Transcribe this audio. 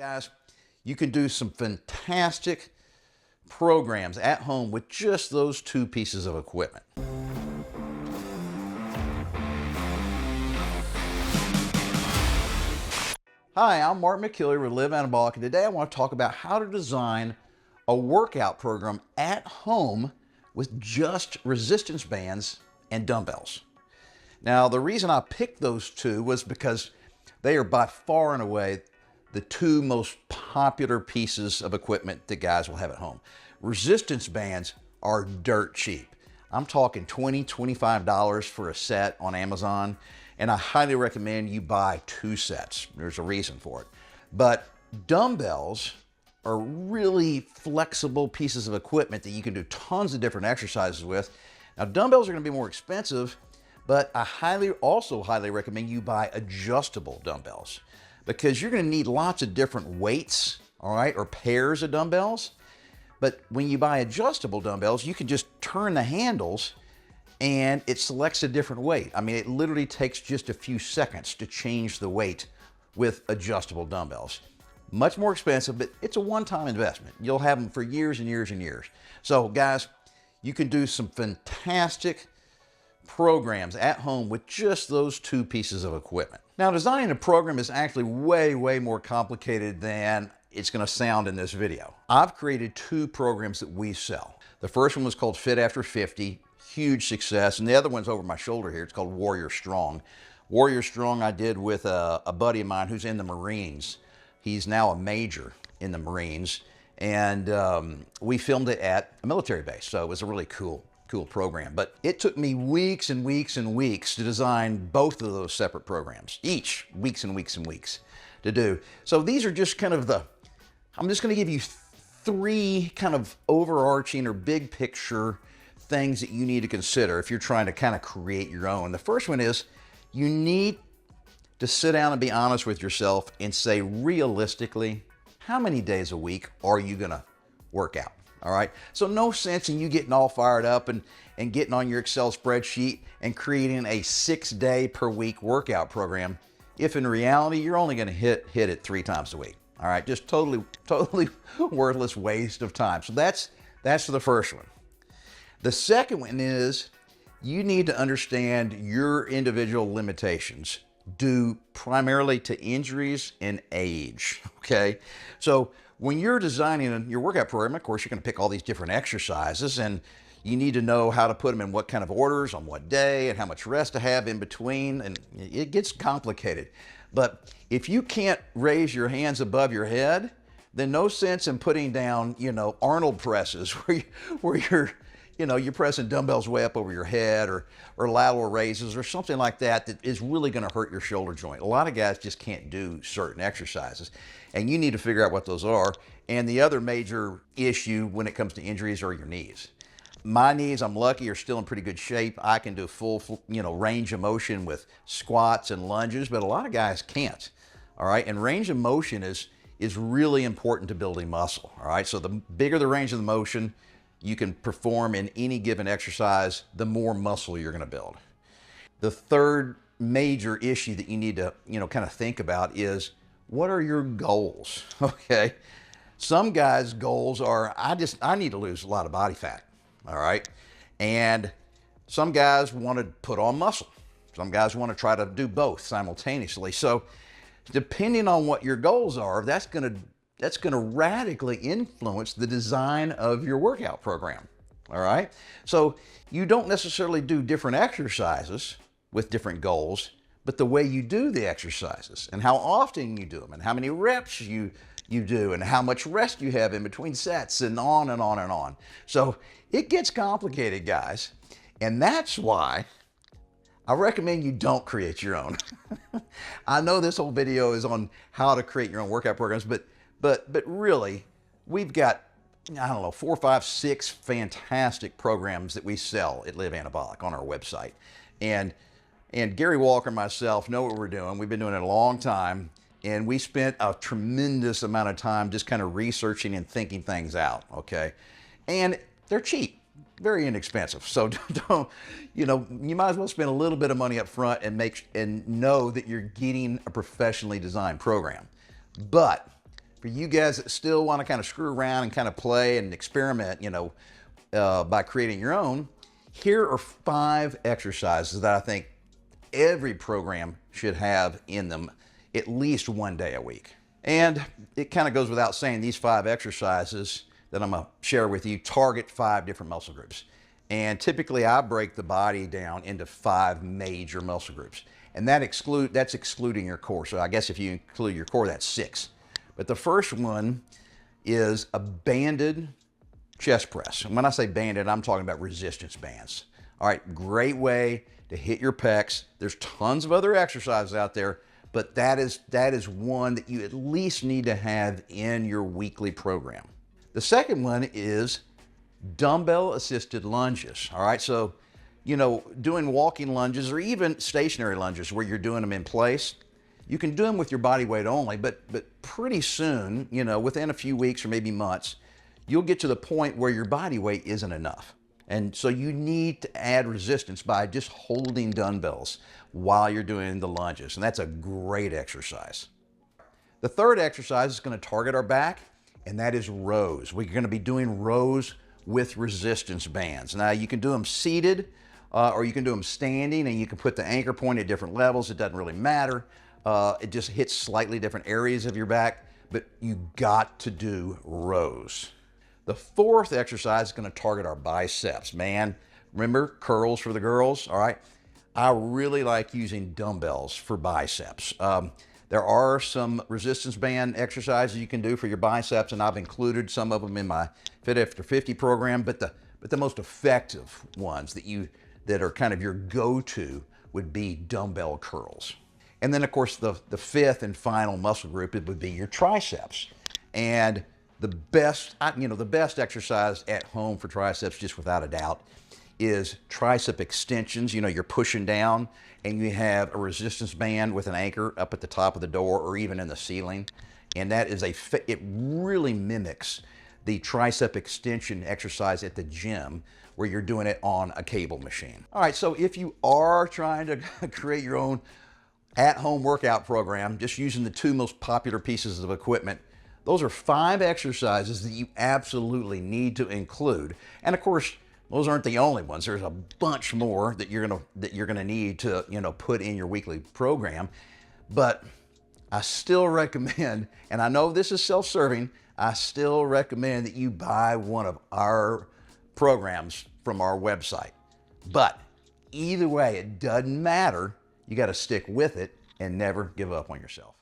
Guys, you can do some fantastic programs at home with just those two pieces of equipment. Hi, I'm Mark McKilley with Live Anabolic, and today I want to talk about how to design a workout program at home with just resistance bands and dumbbells. Now, the reason I picked those two was because they are by far and away the two most popular pieces of equipment that guys will have at home. Resistance bands are dirt cheap. I'm talking $20, $25 for a set on Amazon, and I highly recommend you buy two sets. There's a reason for it. But dumbbells are really flexible pieces of equipment that you can do tons of different exercises with. Now, dumbbells are going to be more expensive, but I also highly recommend you buy adjustable dumbbells, because you're going to need lots of different weights, all right, or pairs of dumbbells. But when you buy adjustable dumbbells, you can just turn the handles and it selects a different weight. I mean, it literally takes just a few seconds to change the weight with adjustable dumbbells. Much more expensive, but it's a one-time investment. You'll have them for years and years and years. So guys, you can do some fantastic programs at home with just those two pieces of equipment. Now, designing a program is actually way more complicated than it's going to sound in this video. I've created two programs that we sell. The first one was called Fit After 50, huge success, and the other one's over my shoulder here. It's called Warrior Strong. Warrior Strong I did with a buddy of mine who's in the Marines. He's now a major in the Marines, and we filmed it at a military base, so it was a really cool program. But it took me weeks and weeks and weeks to design both of those separate programs, each weeks and weeks and weeks to do. So these are just kind of I'm just going to give you three kind of overarching or big picture things that you need to consider if you're trying to kind of create your own. The first one is you need to sit down and be honest with yourself and say, realistically, how many days a week are you going to work out? All right. So no sense in you getting all fired up and getting on your Excel spreadsheet and creating a 6-day per week workout program if in reality you're only going to hit it 3 times a week. All right. Just totally worthless waste of time. So that's the first one. The second one is you need to understand your individual limitations due primarily to injuries and age. Okay. So when you're designing your workout program, of course, you're going to pick all these different exercises, and you need to know how to put them in what kind of orders, on what day, and how much rest to have in between, and it gets complicated. But if you can't raise your hands above your head, then no sense in putting down, Arnold presses where you're pressing dumbbells way up over your head, or lateral raises or something like that is really going to hurt your shoulder joint. A lot of guys just can't do certain exercises, and you need to figure out what those are. And the other major issue when it comes to injuries are your knees. My knees, I'm lucky, are still in pretty good shape. I can do full range of motion with squats and lunges, but a lot of guys can't. All right, and range of motion is really important to building muscle. All right, so the bigger the range of the motion you can perform in any given exercise, the more muscle you're going to build. The third major issue that you need to, kind of think about is, what are your goals? Okay. Some guys' goals are, I need to lose a lot of body fat. All right. And some guys want to put on muscle. Some guys want to try to do both simultaneously. So depending on what your goals are, that's going to radically influence the design of your workout program. All right. So you don't necessarily do different exercises with different goals, but the way you do the exercises and how often you do them and how many reps you do and how much rest you have in between sets, and on and on and on. So it gets complicated, guys. And that's why I recommend you don't create your own. I know this whole video is on how to create your own workout programs, but really, we've got, 4, 5, 6 fantastic programs that we sell at Live Anabolic on our website. And Gary Walker and myself know what we're doing. We've been doing it a long time, and we spent a tremendous amount of time just kind of researching and thinking things out, okay? And they're cheap. very inexpensive. So don't, you might as well spend a little bit of money up front and know that you're getting a professionally designed program. But For you guys that still want to kind of screw around and kind of play and experiment, by creating your own, here are 5 exercises that I think every program should have in them at least one day a week. And it kind of goes without saying, these 5 exercises that I'm going to share with you target 5 different muscle groups. And typically I break the body down into 5 major muscle groups. And that's excluding your core. So I guess if you include your core, that's 6. But the first one is a banded chest press. And when I say banded, I'm talking about resistance bands. All right, great way to hit your pecs. There's tons of other exercises out there, but that is one that you at least need to have in your weekly program. The second one is dumbbell assisted lunges. All right, so doing walking lunges or even stationary lunges where you're doing them in place, you can do them with your body weight only, but pretty soon, within a few weeks or maybe months, you'll get to the point where your body weight isn't enough. And so you need to add resistance by just holding dumbbells while you're doing the lunges. And that's a great exercise. The third exercise is going to target our back, and that is rows. We're going to be doing rows with resistance bands. Now you can do them seated or you can do them standing, and you can put the anchor point at different levels. It doesn't really matter. It just hits slightly different areas of your back, but you got to do rows. The fourth exercise is going to target our biceps. Man, remember, curls for the girls, all right? I really like using dumbbells for biceps. There are some resistance band exercises you can do for your biceps, and I've included some of them in my Fit After 50 program, but the most effective ones that are kind of your go-to would be dumbbell curls. And then, of course, the fifth and final muscle group, it would be your triceps. And the best exercise at home for triceps, just without a doubt, is tricep extensions. You're pushing down and you have a resistance band with an anchor up at the top of the door or even in the ceiling. And that is it really mimics the tricep extension exercise at the gym where you're doing it on a cable machine. All right, so if you are trying to create your own at-home workout program, just using the 2 most popular pieces of equipment, those are 5 exercises that you absolutely need to include. And of course, those aren't the only ones. There's a bunch more that you're gonna need to put in your weekly program. But I still recommend, and I know this is self-serving, I still recommend that you buy one of our programs from our website. But either way, it doesn't matter. You got to stick with it and never give up on yourself.